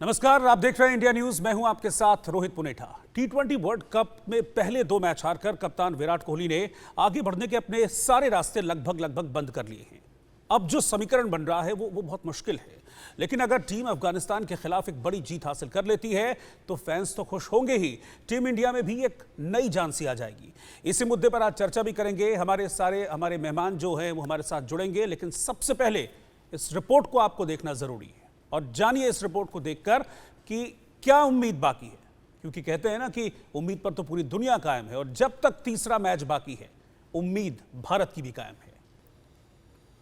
नमस्कार, आप देख रहे हैं इंडिया न्यूज। मैं हूं आपके साथ रोहित पुनेठा। टी20 वर्ल्ड कप में पहले 2 मैच हारकर कप्तान विराट कोहली ने आगे बढ़ने के अपने सारे रास्ते लगभग बंद कर लिए हैं। अब जो समीकरण बन रहा है वो बहुत मुश्किल है, लेकिन अगर टीम अफगानिस्तान के खिलाफ एक बड़ी जीत हासिल कर लेती है तो फैंस तो खुश होंगे ही, टीम इंडिया में भी एक नई जान सी आ जाएगी। इसी मुद्दे पर आज चर्चा भी करेंगे। हमारे मेहमान जो हैं वो हमारे साथ जुड़ेंगे, लेकिन सबसे पहले इस रिपोर्ट को आपको देखना जरूरी है और जानिए इस रिपोर्ट को देखकर कि क्या उम्मीद बाकी है, क्योंकि कहते हैं ना कि उम्मीद पर तो पूरी दुनिया कायम है और जब तक तीसरा मैच बाकी है उम्मीद भारत की भी कायम है।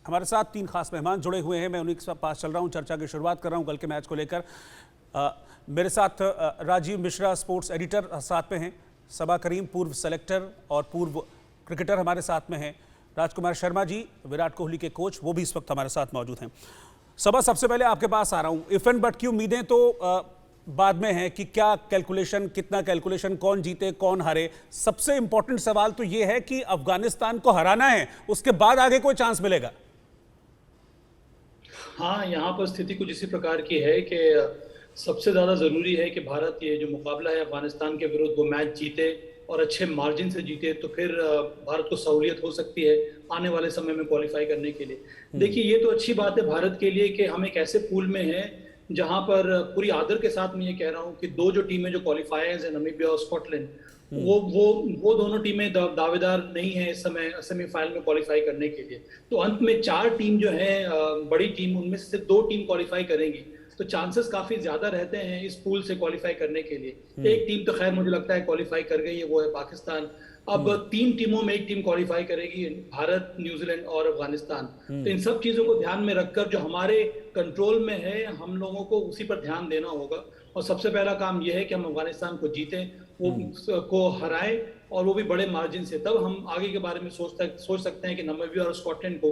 हमारे साथ 3 खास मेहमान जुड़े हुए हैं, मैं उन्हीं के पास चल रहा हूं, चर्चा की शुरुआत कर रहा हूं कल के मैच को लेकर। मेरे साथ राजीव मिश्रा स्पोर्ट्स एडिटर साथ में हैं, सबा करीम पूर्व सेलेक्टर और पूर्व क्रिकेटर हमारे साथ में हैं, राजकुमार शर्मा जी विराट कोहली के कोच, वो भी इस वक्त हमारे साथ मौजूद हैं। सबा, सबसे पहले आपके पास आ रहा हूं। इफ एंड बट की उम्मीदें तो बाद में है कि क्या कैलकुलेशन, कितना कैलकुलेशन, कौन जीते कौन हारे। सबसे इंपॉर्टेंट सवाल तो यह है कि अफगानिस्तान को हराना है, उसके बाद आगे कोई चांस मिलेगा। हाँ, यहाँ पर स्थिति कुछ इसी प्रकार की है कि सबसे ज़्यादा ज़रूरी है कि भारत ये जो मुकाबला है अफगानिस्तान के विरुद्ध वो मैच जीते और अच्छे मार्जिन से जीते, तो फिर भारत को सहूलियत हो सकती है आने वाले समय में क्वालिफाई करने के लिए। देखिए, ये तो अच्छी बात है भारत के लिए कि हम एक ऐसे पूल में हैं जहाँ पर पूरी आदर के साथ मैं ये कह रहा हूँ कि 2 जो टीमें जो क्वालिफायर्स हैं, नामीबिया और स्कॉटलैंड, वो दोनों टीमें दावेदार नहीं है इस समय सेमीफाइनल में क्वालिफाई करने के लिए। तो अंत में 4 टीम जो है बड़ी टीम, उनमें से 2 टीम क्वालिफाई करेंगी, तो चांसेस काफी ज्यादा रहते हैं इस पूल से क्वालिफाई करने के लिए। एक टीम तो खैर मुझे लगता है क्वालिफाई कर गई है, वो है पाकिस्तान। अब 3 टीमों में एक टीम क्वालिफाई करेगी, भारत, न्यूजीलैंड और अफगानिस्तान। तो इन सब चीजों को ध्यान में रखकर जो हमारे कंट्रोल में है हम लोगों को उसी पर ध्यान देना होगा और सबसे पहला काम यह है कि हम अफगानिस्तान को जीतें, वो को हराएं और वो भी बड़े मार्जिन से। तब हम आगे के बारे में सोच सकते हैं कि नामीबिया और स्कॉटलैंड को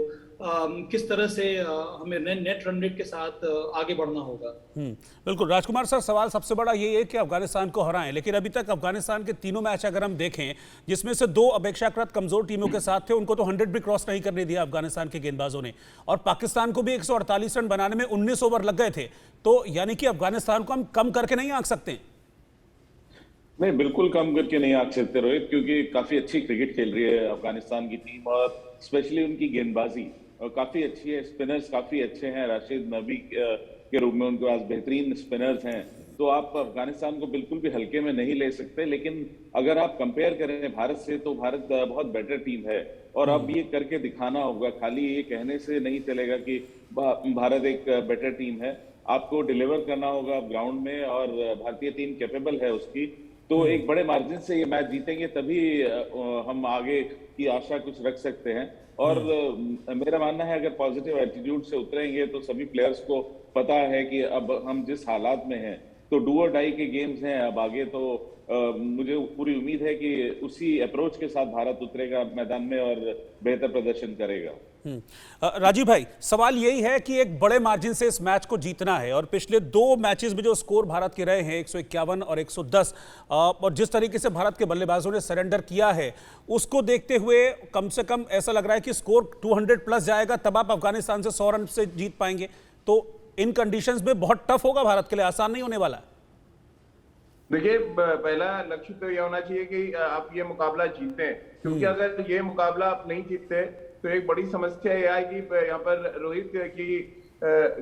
किस तरह से हमें नेट रन रेट के साथ आगे बढ़ना होगा। बिल्कुल राजकुमार सर, सवाल सबसे बड़ा ये है कि अफगानिस्तान को हराएं, लेकिन अभी तक अफगानिस्तान के 3 मैच अगर हम देखें, जिसमें से 2 अपेक्षाकृत कमजोर टीमों के साथ थे, उनको तो 100 भी क्रॉस नहीं करने दिया अफगानिस्तान के गेंदबाजों ने, और पाकिस्तान को भी 148 रन बनाने में 19 ओवर लग गए थे। तो यानी कि अफगानिस्तान को हम कम करके नहीं आंक सकते। नहीं, बिल्कुल कम करके नहीं आंक सकते रोहित, क्योंकि काफी अच्छी क्रिकेट खेल रही है अफगानिस्तान की टीम और स्पेशली उनकी गेंदबाजी काफी अच्छी है। स्पिनर्स काफी अच्छे हैं, राशिद नबी के रूप में उनके पास बेहतरीन स्पिनर्स हैं। तो आप अफगानिस्तान को बिल्कुल भी हल्के में नहीं ले सकते। लेकिन अगर आप कंपेयर करें भारत से तो भारत बहुत बेटर टीम है और अब ये करके दिखाना होगा। खाली ये कहने से नहीं चलेगा कि भारत एक बेटर टीम है, आपको डिलीवर करना होगा ग्राउंड में और भारतीय टीम कैपेबल है उसकी। तो एक बड़े मार्जिन से ये मैच जीतेंगे तभी हम आगे की आशा कुछ रख सकते हैं। और मेरा मानना है अगर पॉजिटिव एटीट्यूड से उतरेंगे तो सभी प्लेयर्स को पता है कि अब हम जिस हालात में हैं तो डू और डाई के गेम्स हैं अब आगे। तो मुझे पूरी उम्मीद है कि उसी अप्रोच के साथ भारत उतरेगा मैदान में और बेहतर प्रदर्शन करेगा। राजीव भाई, सवाल यही है कि एक बड़े मार्जिन से इस मैच को जीतना है और पिछले 2 मैचेस में जो स्कोर भारत के रहे हैं 151 और 110, और जिस तरीके से भारत के बल्लेबाजों ने सरेंडर किया है उसको देखते हुए कम से कम ऐसा लग रहा है कि स्कोर 200 प्लस जाएगा, तब आप अफगानिस्तान से 100 रन से जीत पाएंगे। तो इन कंडीशंस में बहुत टफ होगा भारत के लिए, आसान नहीं होने वाला। देखिए, पहला लक्ष्य तो यह होना चाहिए कि आप ये मुकाबला जीतें, क्योंकि अगर ये मुकाबला आप नहीं जीतते तो एक बड़ी समस्या यह आएगी यहाँ पर रोहित की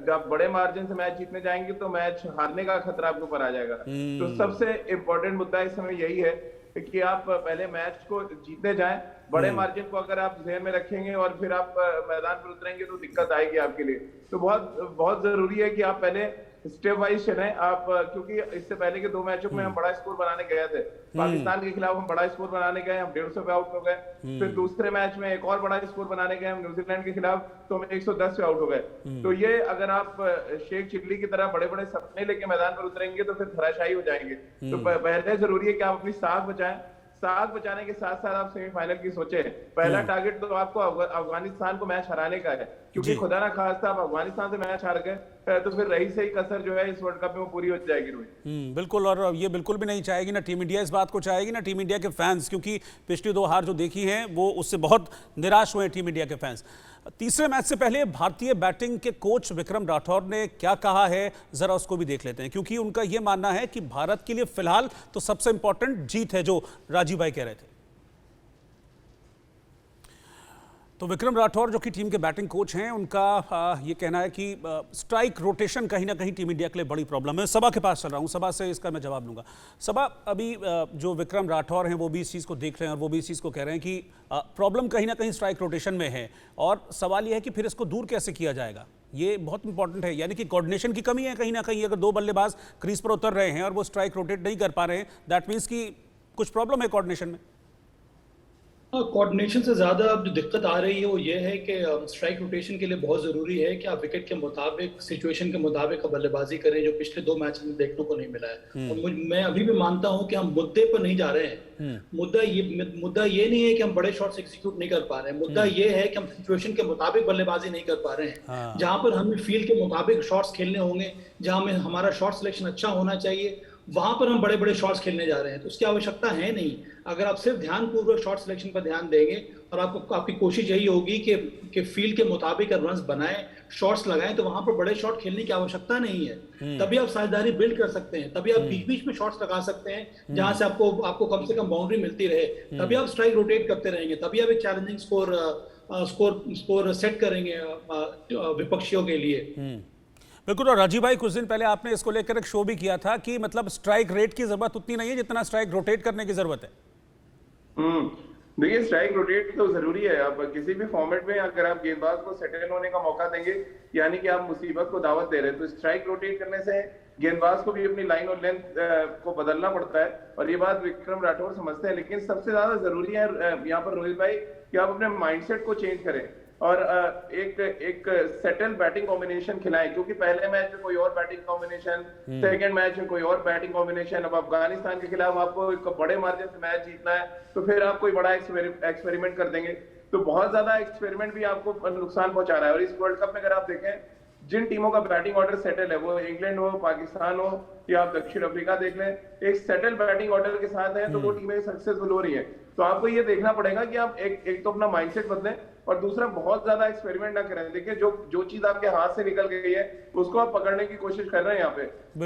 जब बड़े मार्जिन से मैच जीतने जाएंगे तो मैच हारने का खतरा आपके ऊपर आ जाएगा। तो सबसे इम्पोर्टेंट मुद्दा इस समय यही है कि आप पहले मैच को जीतने जाएं। बड़े मार्जिन को अगर आप ध्यान में रखेंगे और फिर आप मैदान पर उतरेंगे तो दिक्कत आएगी आपके लिए। तो बहुत जरूरी है कि आप पहले स्टेप वाइज चलें आप, क्योंकि इससे पहले के 2 मैचों में हम बड़ा स्कोर बनाने गए थे। पाकिस्तान के खिलाफ हम बड़ा स्कोर बनाने गए, हम 150 पे आउट हो गए। फिर दूसरे मैच में एक और बड़ा स्कोर बनाने गए हम न्यूजीलैंड के खिलाफ, तो हम 110 पे आउट हो गए। तो ये अगर आप शेख चिल्ली की तरह बड़े बड़े सपने लेके मैदान पर उतरेंगे तो फिर धराशायी हो जाएंगे। तो पहले जरूरी है कि आप अपनी साख बचाएं। साख बचाने के साथ साथ आप सेमीफाइनल की सोचें। पहला टारगेट तो आपको अफगानिस्तान को मैच हराने का है, क्योंकि खुदा ना खास्ता आप अफगानिस्तान से मैच हार गए तो फिर रही सही कसर जो है इस वर्ल्ड कप में वो पूरी हो जाएगी रोहित। बिल्कुल, और ये बिल्कुल भी नहीं चाहेगी ना टीम इंडिया, इस बात को चाहेगी ना टीम इंडिया के फैंस, क्योंकि पिछली 2 हार जो देखी हैं वो उससे बहुत निराश हुए टीम इंडिया के फैंस। तीसरे मैच से पहले भारतीय बैटिंग के कोच विक्रम राठौर ने क्या कहा है, जरा उसको भी देख लेते हैं, क्योंकि उनका यह मानना है कि भारत के लिए फिलहाल तो सबसे इंपॉर्टेंट जीत है, जो राजीव भाई कह रहे थे। तो विक्रम राठौर जो कि टीम के बैटिंग कोच हैं, उनका ये कहना है कि स्ट्राइक रोटेशन कहीं ना कहीं टीम इंडिया के लिए बड़ी प्रॉब्लम है। सभा के पास चल रहा हूं, सभा से इसका मैं जवाब लूंगा। सभा, अभी जो विक्रम राठौर हैं वो भी इस चीज़ को देख रहे हैं और वो भी इस चीज़ को कह रहे हैं कि प्रॉब्लम कहीं ना कहीं स्ट्राइक रोटेशन में है, और सवाल ये है कि फिर इसको दूर कैसे किया जाएगा। ये बहुत इंपॉर्टेंट है, यानी कि कोऑर्डिनेशन की कमी है कहीं ना कहीं। अगर 2 बल्लेबाज क्रीज पर उतर रहे हैं और वो स्ट्राइक रोटेट नहीं कर पा रहे हैं, दैट मीन्स कि कुछ प्रॉब्लम है कोऑर्डिनेशन में। कोऑर्डिनेशन से ज़्यादा अब जो दिक्कत आ रही है वो ये है कि स्ट्राइक रोटेशन के लिए बहुत ज़रूरी है कि आप विकेट के मुताबिक, सिचुएशन के मुताबिक बल्लेबाजी करें, जो पिछले 2 मैच में देखने को नहीं मिला है। और मैं अभी भी मानता हूं कि हम मुद्दे पर नहीं जा रहे हैं। मुद्दा ये नहीं है कि हम बड़े शॉट्स एग्जीक्यूट नहीं कर पा रहे हैं। मुद्दा ये है कि हम सिचुएशन के मुताबिक बल्लेबाजी नहीं कर पा रहे हैं। जहां पर हमें फील्ड के मुताबिक शॉट्स खेलने होंगे, जहां में हमारा शॉट सिलेक्शन अच्छा होना चाहिए, वहां पर हम बड़े बड़े शॉट्स खेलने जा रहे हैं। तो उसकी आवश्यकता है नहीं। अगर आप सिर्फ ध्यानपूर्वक शॉट सिलेक्शन पर ध्यान देंगे और आपकी कोशिश यही होगी कि फील्ड के मुताबिक रन्स बनाएं, शॉट्स लगाएं, तो वहां पर बड़े शॉट खेलने की आवश्यकता नहीं है। तभी आप साझेदारी बिल्ड कर सकते हैं, तभी आप बीच बीच में शॉट्स लगा सकते हैं जहां से आपको कम से कम बाउंड्री मिलती रहे। तभी आप स्ट्राइक रोटेट करते रहेंगे, तभी आप एक चैलेंजिंग स्कोर सेट करेंगे विपक्षियों के लिए। बिल्कुल। और राजीव भाई, कुछ दिन पहले आपने इसको लेकर एक शो भी किया था कि मतलब स्ट्राइक रेट की जरूरत उतनी नहीं है जितना स्ट्राइक रोटेट करने की जरूरत है। देखिए, स्ट्राइक रोटेट तो जरूरी है। अब किसी भी फॉर्मेट में अगर आप गेंदबाज को सेटल होने का मौका देंगे, यानी कि आप मुसीबत को दावत दे रहे हैं, तो स्ट्राइक रोटेट करने से गेंदबाज को भी अपनी लाइन और लेंथ को बदलना पड़ता है। और ये बात विक्रम राठौर समझते हैं। लेकिन सबसे ज्यादा जरूरी है यहाँ पर रोहित भाई कि आप अपने माइंडसेट को चेंज करें और एक सेटल बैटिंग कॉम्बिनेशन खिलाएं। क्योंकि पहले मैच में कोई और बैटिंग कॉम्बिनेशन, सेकंड मैच में कोई और बैटिंग कॉम्बिनेशन। अब अफगानिस्तान के खिलाफ आपको एक बड़े मार्जिन से मैच जीतना है, तो फिर आप कोई बड़ा एक्सपेरिमेंट कर देंगे, तो बहुत ज्यादा एक्सपेरिमेंट भी आपको नुकसान पहुंचा रहा है। और इस वर्ल्ड कप में अगर आप देखें, जिन टीमों का बैटिंग ऑर्डर सेटल है, वो इंग्लैंड हो, पाकिस्तान हो या आप दक्षिण अफ्रीका देख लें, एक सेटल बैटिंग ऑर्डर के साथ है, तो वो टीमें सक्सेसफुल हो रही है। तो आपको ये देखना पड़ेगा कि आप एक तो अपना माइंडसेट बदलें और दूसरा बहुत ज्यादा एक्सपेरिमेंट ना करें। देखिए, जो चीज आपके हाथ से निकल गई है उसको आप पकड़ने की कोशिश कर रहे हैं।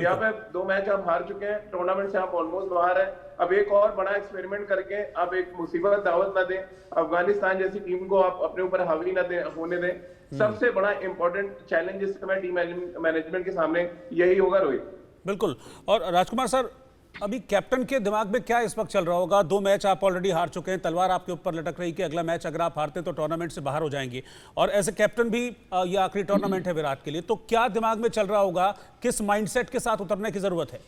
यहाँ पे 2 मैच आप हार चुके हैं, टूर्नामेंट से आप ऑलमोस्ट बाहर है। अब एक और बड़ा एक्सपेरिमेंट करके आप एक मुसीबत दावत ना दें, अफगानिस्तान जैसी टीम को आप अपने ऊपर हावी ना होने दें। सबसे बड़ा इंपॉर्टेंट चैलेंज इस समय टीम मैनेजमेंट के सामने यही होगा रोहित। बिल्कुल। और राजकुमार सर, अभी कैप्टन के दिमाग में क्या इस वक्त चल रहा होगा? 2 मैच आप ऑलरेडी हार चुके हैं, तलवार आपके ऊपर लटक रही कि अगला मैच अगर आप हारते तो टूर्नामेंट से बाहर हो जाएंगे, और एज ए कैप्टन भी ये आखिरी टूर्नामेंट है विराट के लिए, तो क्या दिमाग में चल रहा होगा? किस माइंडसेट के साथ उतरने की जरूरत है?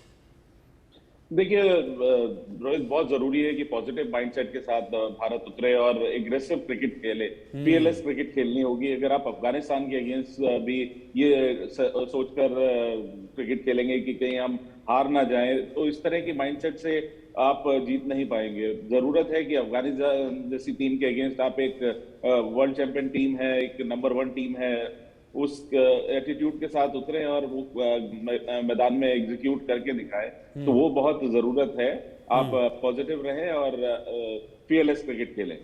देखिए रोहित, बहुत जरूरी है कि पॉजिटिव माइंडसेट के साथ भारत उतरे और एग्रेसिव क्रिकेट खेले, पीएलएस क्रिकेट खेलनी होगी। अगर आप अफगानिस्तान के अगेंस्ट भी ये सोचकर क्रिकेट खेलेंगे कि कहीं हम हार ना जाएं, तो इस तरह की माइंडसेट से आप जीत नहीं पाएंगे। जरूरत है कि अफगानिस्तान जैसी टीम के अगेंस्ट आप एक वर्ल्ड चैंपियन टीम है, एक नंबर 1 टीम है, उस एटीट्यूड के साथ उतरे और वो मैदान में एग्जीक्यूट करके दिखाए, तो वो बहुत जरूरत है। आप पॉजिटिव रहें और पीएलएस क्रिकेट खेलें।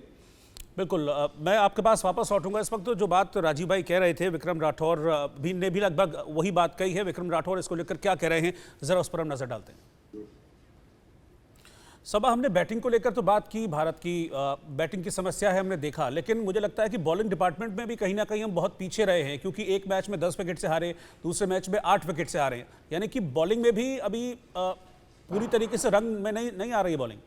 बिल्कुल। मैं आपके पास वापस लौटूंगा। इस वक्त तो जो बात राजीव भाई कह रहे थे, विक्रम राठौर ने भी लगभग वही बात कही है। विक्रम राठौर इसको लेकर क्या कह रहे हैं, जरा उस पर हम नजर डालते हैं। सबा, हमने बैटिंग को लेकर तो बात की, भारत की बैटिंग की समस्या है, हमने देखा, लेकिन मुझे लगता है कि बॉलिंग डिपार्टमेंट में भी कहीं ना कहीं हम बहुत पीछे रहे हैं, क्योंकि एक मैच में 10 विकेट से हारे, दूसरे मैच में 8 विकेट से हारे, यानी कि बॉलिंग में भी अभी पूरी तरीके से रंग में नहीं आ रही है बॉलिंग।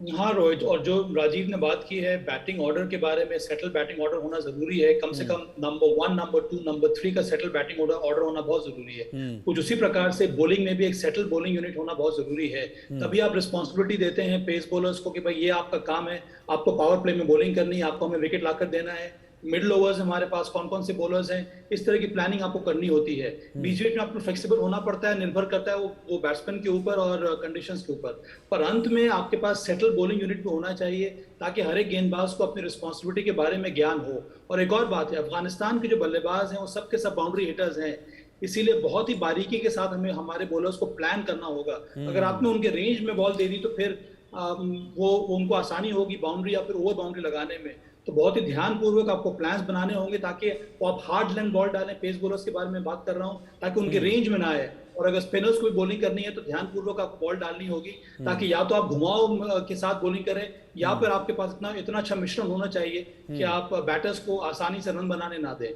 हाँ रोहित, और जो राजीव ने बात की है बैटिंग ऑर्डर के बारे में, सेटल बैटिंग ऑर्डर होना जरूरी है। कम से कम नंबर 1, नंबर 2, नंबर 3 का सेटल बैटिंग ऑर्डर होना बहुत जरूरी है। कुछ उसी प्रकार से बॉलिंग में भी एक सेटल बॉलिंग यूनिट होना बहुत जरूरी है। तभी आप रिस्पॉन्सिबिलिटी देते हैं पेस बॉलर्स को कि भाई ये आपका काम है, आपको पावर प्ले में बॉलिंग करनी है, आपको हमें विकेट लाकर देना है। मिडिल ओवर्स हमारे पास कौन कौन से बॉलर्स हैं, इस तरह की प्लानिंग आपको करनी होती है। बीच बीच में आपको फ्लेक्सिबल होना पड़ता है, निर्भर करता है वो बैट्समैन के ऊपर और कंडीशंस के ऊपर। पर अंत में आपके पास सेटल बॉलिंग यूनिट भी होना चाहिए, ताकि हर एक गेंदबाज को अपनी रिस्पॉन्सिबिलिटी के बारे में ज्ञान हो। और एक और बात है, अफगानिस्तान के जो बल्लेबाज हैं वो सबके सब बाउंड्री हिटर्स हैं, इसीलिए बहुत ही बारीकी के साथ हमें हमारे बॉलर्स को प्लान करना होगा। अगर आपने उनके रेंज में बॉल दे दी तो फिर वो उनको आसानी होगी बाउंड्री या फिर ओवर बाउंड्री लगाने में। तो बहुत ही ध्यानपूर्वक आपको प्लान्स बनाने होंगे ताकि वो आप हार्ड लेंथ बॉल डालें। पेस बॉलर्स के बारे में बात कर रहा हूं, ताकि उनके रेंज में ना आए। और अगर स्पिनर्स को भी बॉलिंग करनी है तो ध्यानपूर्वक आपको बॉल डालनी होगी, ताकि या तो आप घुमाव के साथ बॉलिंग करें, या फिर आपके पास इतना अच्छा मिश्रण होना चाहिए कि आप बैटर्स को आसानी से रन बनाने ना दें।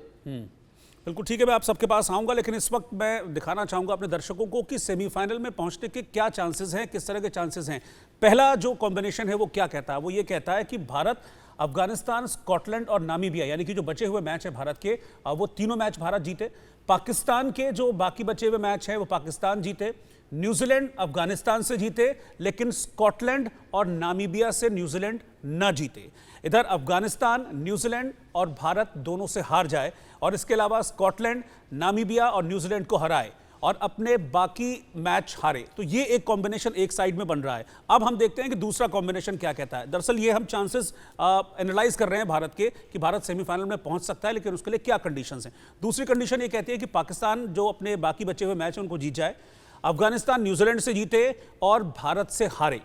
बिल्कुल ठीक है, मैं आप सबके पास आऊंगा, लेकिन इस वक्त मैं दिखाना चाहूंगा अपने दर्शकों को कि सेमीफाइनल में पहुंचने के क्या चांसेस हैं, किस तरह के चांसेस हैं। पहला जो कॉम्बिनेशन है वो क्या कहता है, वो ये कहता है कि भारत, अफगानिस्तान, स्कॉटलैंड और नामीबिया, यानी कि जो बचे हुए मैच है भारत के, वो तीनों मैच भारत जीते। पाकिस्तान के जो बाकी बचे हुए मैच हैं वो पाकिस्तान जीते। न्यूजीलैंड अफगानिस्तान से जीते, लेकिन स्कॉटलैंड और नामीबिया से न्यूजीलैंड न जीते। इधर अफगानिस्तान, न्यूजीलैंड और भारत दोनों से हार जाए, और इसके अलावा स्कॉटलैंड, नामीबिया और न्यूजीलैंड को हराए और अपने बाकी मैच हारे। तो ये एक कॉम्बिनेशन एक साइड में बन रहा है। अब हम देखते हैं कि दूसरा कॉम्बिनेशन क्या कहता है। दरअसल ये हम चांसेस एनालाइज कर रहे हैं भारत के, कि भारत सेमीफाइनल में पहुंच सकता है, लेकिन उसके लिए क्या कंडीशंस हैं। दूसरी कंडीशन ये कहती है कि पाकिस्तान जो अपने बाकी बचे हुए मैच हैं उनको जीत जाए, अफगानिस्तान न्यूजीलैंड से जीते और भारत से हारे।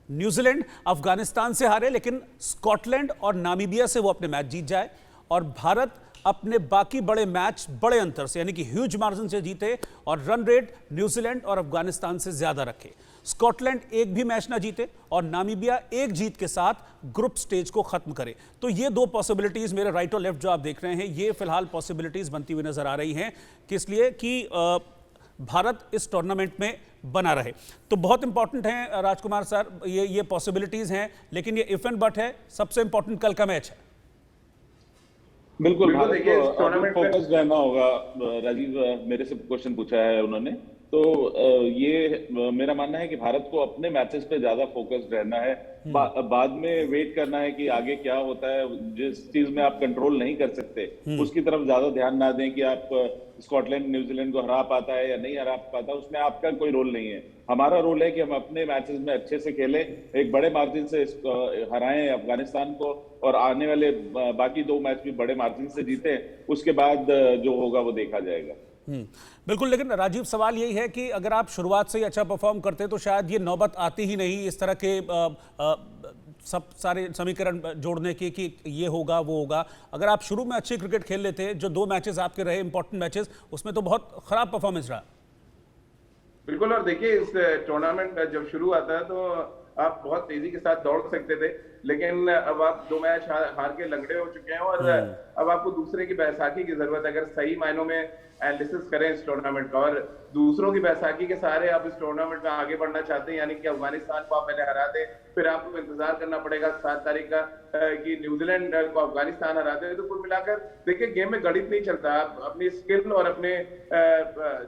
न्यूजीलैंड अफगानिस्तान से हारे, लेकिन स्कॉटलैंड और नामीबिया से वो अपने मैच जीत जाए, और भारत अपने बाकी बड़े मैच बड़े अंतर से, यानी कि ह्यूज मार्जिन से जीते, और रन रेट न्यूजीलैंड और अफगानिस्तान से ज्यादा रखे। स्कॉटलैंड एक भी मैच ना जीते और नामीबिया एक जीत के साथ ग्रुप स्टेज को खत्म करे। तो ये दो पॉसिबिलिटीज मेरे राइट और लेफ्ट जो आप देख रहे हैं, ये फिलहाल पॉसिबिलिटीज बनती हुई नजर आ रही हैं, किस लिए कि भारत इस टूर्नामेंट में बना रहे। तो बहुत इंपॉर्टेंट है राजकुमार सर, ये पॉसिबिलिटीज हैं, लेकिन ये इफ एंड बट है। सबसे इंपॉर्टेंट कल का मैच है। बिल्कुल, भारत देखिए, को टूर्नामेंट फोकस रहना होगा। राजीव मेरे से क्वेश्चन पूछा है उन्होंने, तो ये मेरा मानना है कि भारत को अपने मैचेस पे ज्यादा फोकस्ड रहना है। बाद में वेट करना है कि आगे क्या होता है। जिस चीज में आप कंट्रोल नहीं कर सकते उसकी तरफ ज्यादा ध्यान ना दें कि आप स्कॉटलैंड न्यूजीलैंड को हरा पाता है या नहीं हरा पाता, उसमें आपका कोई रोल नहीं है। हमारा रोल है कि हम अपने मैचेस में अच्छे से खेलें, एक बड़े मार्जिन से हराएं अफगानिस्तान को, और आने वाले बाकी दो मैच भी बड़े मार्जिन से जीते। उसके बाद जो होगा वो देखा जाएगा। बिल्कुल, लेकिन राजीव सवाल यही है कि अगर आप शुरुआत से ही अच्छा परफॉर्म करते तो शायद ये नौबत आती ही नहीं इस तरह के सब सारे समीकरण जोड़ने की कि ये होगा वो होगा। अगर आप शुरू में अच्छी क्रिकेट खेल लेते, जो दो मैचेस आपके रहे इंपॉर्टेंट मैचेस, उसमें तो बहुत खराब परफॉर्मेंस रहा। बिल्कुल, और देखिए इस टूर्नामेंट जब शुरू आता है तो आप बहुत तेजी के साथ दौड़ सकते थे, लेकिन अब आप दो मैच हार के लंगड़े हो चुके हैं, और अब आपको दूसरे की बैसाखी की जरूरत है। अगर सही मायनों में एनालिसिस करें इस टूर्नामेंट का, और दूसरों की बैसाखी के सहारे आप इस टूर्नामेंट में आगे बढ़ना चाहते हैं, यानी कि अफगानिस्तान को आप पहले हरा दें, फिर आपको इंतजार करना पड़ेगा 7 तारीख का कि न्यूजीलैंड को अफगानिस्तान हराते हैं। तो कुल मिलाकर देखिए, गेम में गणित नहीं चलता। आप अपनी स्किल और अपने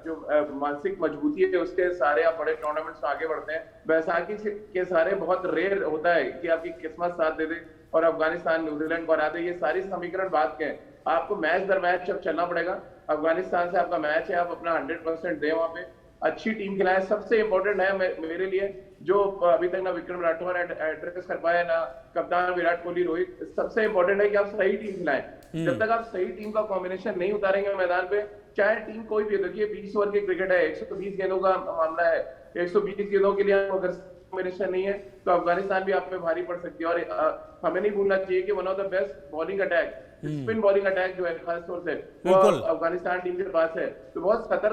जो मानसिक मजबूती है उसके सहारे आप बड़े टूर्नामेंट्स में आगे बढ़ते हैं। बैसाखी के सहारे बहुत रेयर होता है कि आपकी किस्मत साथ दे दे और अफगानिस्तान न्यूजीलैंड को हरा दे। ये सारी समीकरण बात के हैं। आपको मैच दर मैच अब चलना पड़ेगा। अफगानिस्तान से आपका मैच है, आप अपना 100% दें, वहां पे अच्छी टीम खिलाएं। सबसे इंपॉर्टेंट है मेरे लिए, जो अभी तक ना विक्रम राठौर एड्रेस कर पाए, ना कप्तान विराट कोहली, रोहित, सबसे इंपॉर्टेंट है कि आप सही टीम खिलाएं। जब तक आप सही टीम का कॉम्बिनेशन नहीं उतारेंगे मैदान पे, चाहे टीम कोई भी हो। देखिए 20 ओवर की क्रिकेट है, 120 गेंदों का मामला है। 120 गेंदों के लिए अगर कॉम्बिनेशन नहीं है तो अफगानिस्तान भी आप पे भारी पड़ सकती है। और हमें नहीं भूलना चाहिए कि one of the best bowling attack, spin bowling attack जो है खास तौर से वो अफगानिस्तान टीम के पास है। तो बहुत खतर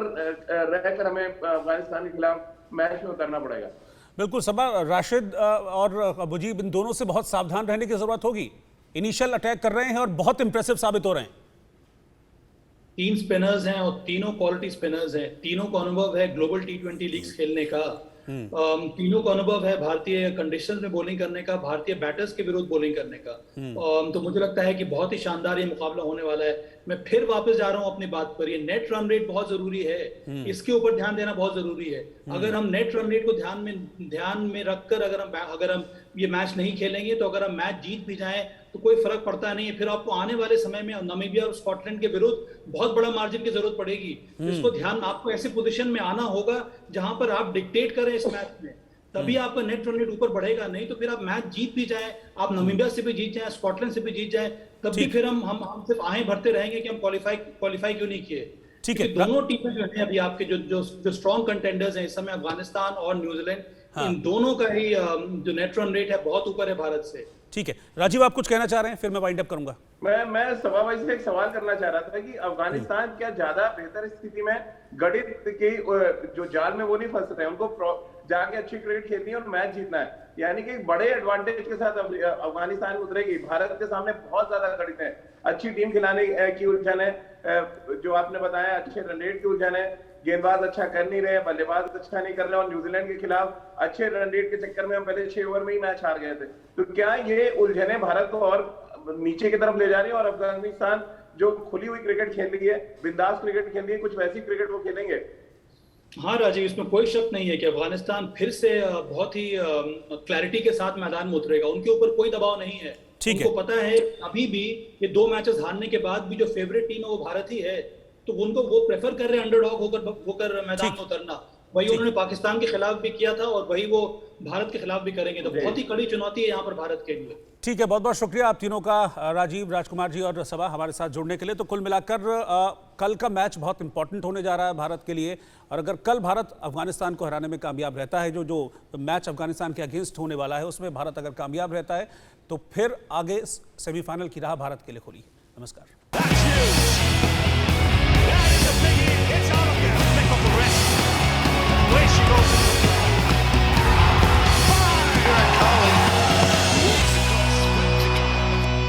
रहकर हमें अफगानिस्तान के खिलाफ मैच में उतरना पड़ेगा। बिल्कुल सबा, राशिद और मुजीब, इन दोनों से बहुत सावधान रहने की जरूरत होगी। इनिशियल अटैक कर रहे हैं और बहुत इंप्रेसिव साबित हो रहे हैं। 3 स्पिनर्स हैं और तीनों क्वालिटी स्पिनर्स हैं। तीनों को अनुभव है ग्लोबल T20 लीग्स खेलने का। तीनों को अनुभव है भारतीय कंडीशंस में बॉलिंग करने का, भारतीय बैटर्स के विरुद्ध बॉलिंग करने का। तो मुझे लगता है कि बहुत ही शानदार ये मुकाबला होने वाला है। मैं फिर वापस जा रहा हूं अपनी बात पर, ये नेट रन रेट बहुत जरूरी है, इसके ऊपर ध्यान देना बहुत जरूरी है। अगर हम नेट रन रेट को ध्यान में रखकर अगर हम ये मैच नहीं खेलेंगे, तो अगर हम मैच जीत भी जाएं तो कोई फर्क पड़ता नहीं है। फिर आपको आने वाले समय में नामीबिया और स्कॉटलैंड के विरुद्ध बहुत बड़ा मार्जिन की जरूरत पड़ेगी। इसको ध्यान, आपको ऐसी पोजीशन में आना होगा जहां पर आप डिक्टेट करें इस मैच में, तभी आपका नेट रन रेट ऊपर बढ़ेगा। नहीं तो फिर आप मैच जीत भी जाए, आप नामीबिया से भी जीत जाए, स्कॉटलैंड से भी जीत जाए, तब भी फिर हम सिर्फ आहें भरते रहेंगे कि हम क्वालिफाई क्यों नहीं किए। ठीक है, दोनों टीमें जो है अभी आपके जो स्ट्रॉन्ग कंटेंडर्स हैं इस समय, अफगानिस्तान और न्यूजीलैंड, इन दोनों का ही जो नेट रन रेट है बहुत ऊपर है भारत से। ठीक है, राजीव आप कुछ कहना चाह रहे हैं, फिर मैं वाइंड अप करूंगा। मैं सभापति से एक सवाल करना चाह रहा था कि अफगानिस्तान क्या ज्यादा बेहतर स्थिति में गणित की जो जाल में वो नहीं फंस रहे हैं, उनको जाके अच्छी क्रिकेट खेलनी है और मैच जीतना है, यानी कि बड़े एडवांटेज के साथ अफगानिस्तान उतरेगी। भारत के सामने बहुत ज्यादा गणित है, अच्छी टीम खिलाने की उलझन है, जो आपने बताया अच्छे रन रेट की उलझन है, गेंदबाज अच्छा कर नहीं रहे, बल्लेबाज अच्छा नहीं कर रहे, और न्यूजीलैंड के खिलाफ अच्छे रन रेट के चक्कर में हम पहले 6 ओवर में ही मैच हार गए थे। तो क्या ये उलझने भारत को और नीचे की तरफ ले जा रही है और अफगानिस्तान जो खुली हुई क्रिकेट खेल रही है, बिंदास क्रिकेट खेल रही है, कुछ वैसी क्रिकेट वो खेलेंगे? हाँ राजीव, इसमें कोई शक नहीं है कि अफगानिस्तान फिर से बहुत ही क्लैरिटी के साथ मैदान में उतरेगा। उनके ऊपर कोई दबाव नहीं है। उनको पता है अभी भी ये 2 मैचेस हारने के बाद भी जो फेवरेट टीम है वो भारत ही है, तो उनको वो प्रेफर कर रहे हैं अंडरडॉग होकर मैदान में उतरना। वही उन्होंने पाकिस्तान के खिलाफ भी किया था और वही वो भारत के खिलाफ भी करेंगे। तो बहुत ही कड़ी चुनौती है यहाँ पर भारत के लिए। ठीक है, बहुत बहुत शुक्रिया आप तीनों का, राजीव, राजकुमार जी और सबा, हमारे साथ जुड़ने के लिए। तो कुल मिलाकर कल का मैच बहुत इंपॉर्टेंट होने जा रहा है भारत के लिए, और अगर कल भारत अफगानिस्तान को हराने में कामयाब रहता है, जो मैच अफगानिस्तान के अगेंस्ट होने वाला है उसमें भारत अगर कामयाब रहता है, तो फिर आगे सेमीफाइनल की राह भारत के लिए खुली। नमस्कार।